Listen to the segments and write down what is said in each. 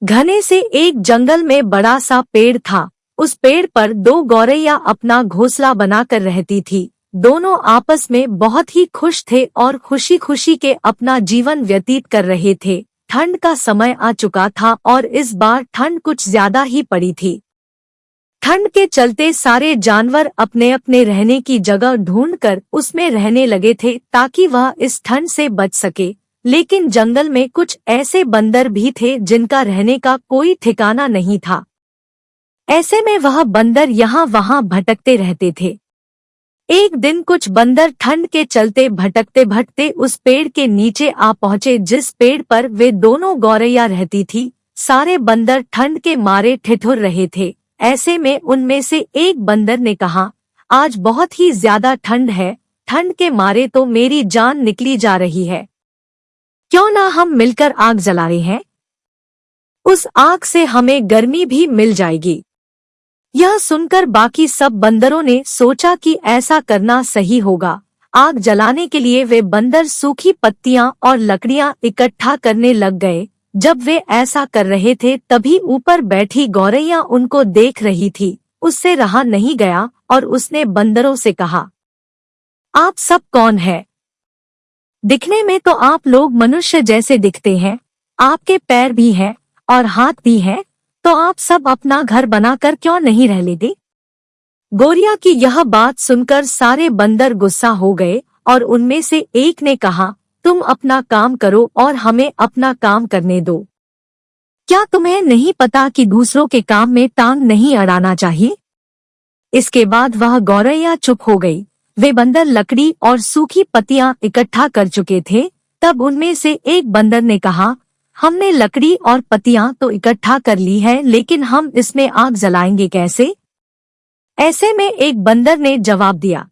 घने से एक जंगल में बड़ा सा पेड़ था। उस पेड़ पर दो गौरैया अपना घोंसला बनाकर रहती थी। दोनों आपस में बहुत ही खुश थे और खुशी खुशी के अपना जीवन व्यतीत कर रहे थे। ठंड का समय आ चुका था और इस बार ठंड कुछ ज्यादा ही पड़ी थी। ठंड के चलते सारे जानवर अपने अपने रहने की जगह ढूंढकर उसमें रहने लगे थे ताकि वह इस ठंड से बच सके। लेकिन जंगल में कुछ ऐसे बंदर भी थे जिनका रहने का कोई ठिकाना नहीं था। ऐसे में वह बंदर यहाँ वहाँ भटकते रहते थे। एक दिन कुछ बंदर ठंड के चलते भटकते भटकते उस पेड़ के नीचे आ पहुँचे जिस पेड़ पर वे दोनों गौरैया रहती थी। सारे बंदर ठंड के मारे ठिठुर रहे थे। ऐसे में उनमें से एक बंदर ने कहा, आज बहुत ही ज्यादा ठंड है, ठंड के मारे तो मेरी जान निकली जा रही है। क्यों ना हम मिलकर आग जला रहे हैं? उस आग से हमें गर्मी भी मिल जाएगी। यह सुनकर बाकी सब बंदरों ने सोचा कि ऐसा करना सही होगा। आग जलाने के लिए वे बंदर सूखी पत्तियां और लकड़ियां इकट्ठा करने लग गए। जब वे ऐसा कर रहे थे तभी ऊपर बैठी गौरैया उनको देख रही थी। उससे रहा नहीं गया और उसने बंदरों से कहा, आप सब कौन है? दिखने में तो आप लोग मनुष्य जैसे दिखते हैं, आपके पैर भी हैं और हाथ भी हैं, तो आप सब अपना घर बनाकर क्यों नहीं रह लेते? गौरैया की यह बात सुनकर सारे बंदर गुस्सा हो गए और उनमें से एक ने कहा, तुम अपना काम करो और हमें अपना काम करने दो। क्या तुम्हें नहीं पता कि दूसरों के काम में टांग नहीं अड़ाना चाहिए? इसके बाद वह गौरैया चुप हो गई। वे बंदर लकड़ी और सूखी पत्तियां इकट्ठा कर चुके थे। तब उनमें से एक बंदर ने कहा, हमने लकड़ी और पत्तियां तो इकट्ठा कर ली है, लेकिन हम इसमें आग जलाएंगे कैसे? ऐसे में एक बंदर ने जवाब दिया,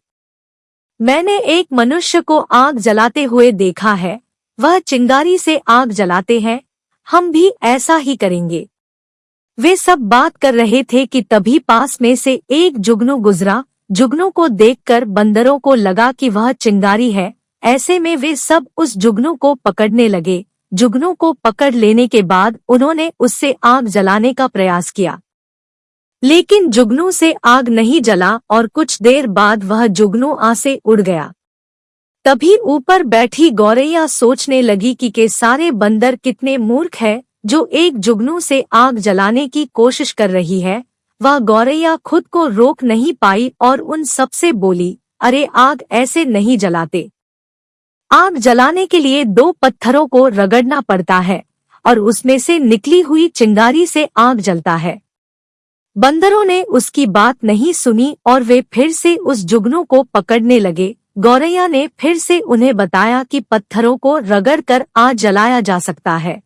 मैंने एक मनुष्य को आग जलाते हुए देखा है, वह चिंगारी से आग जलाते हैं, हम भी ऐसा ही करेंगे। वे सब बात कर रहे थे कि तभी पास में से एक जुगनू गुजरा। जुगनू को देखकर बंदरों को लगा कि वह चिंगारी है। ऐसे में वे सब उस जुगनू को पकड़ने लगे। जुगनू को पकड़ लेने के बाद उन्होंने उससे आग जलाने का प्रयास किया, लेकिन जुगनू से आग नहीं जला और कुछ देर बाद वह जुगनू आग से उड़ गया। तभी ऊपर बैठी गौरैया सोचने लगी कि सारे बंदर कितने मूर्ख है जो एक जुगनू से आग जलाने की कोशिश कर रही है। वह गौरैया खुद को रोक नहीं पाई और उन सबसे बोली, अरे आग ऐसे नहीं जलाते। आग जलाने के लिए दो पत्थरों को रगड़ना पड़ता है और उसमें से निकली हुई चिंगारी से आग जलता है। बंदरों ने उसकी बात नहीं सुनी और वे फिर से उस जुगनू को पकड़ने लगे। गौरैया ने फिर से उन्हें बताया कि पत्थरों को रगड़कर आग जलाया जा सकता है।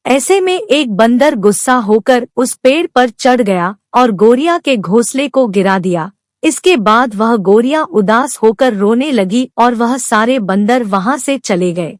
ऐसे में एक बंदर गुस्सा होकर उस पेड़ पर चढ़ गया और गौरैया के घोंसले को गिरा दिया। इसके बाद वह गौरैया उदास होकर रोने लगी और वह सारे बंदर वहां से चले गए।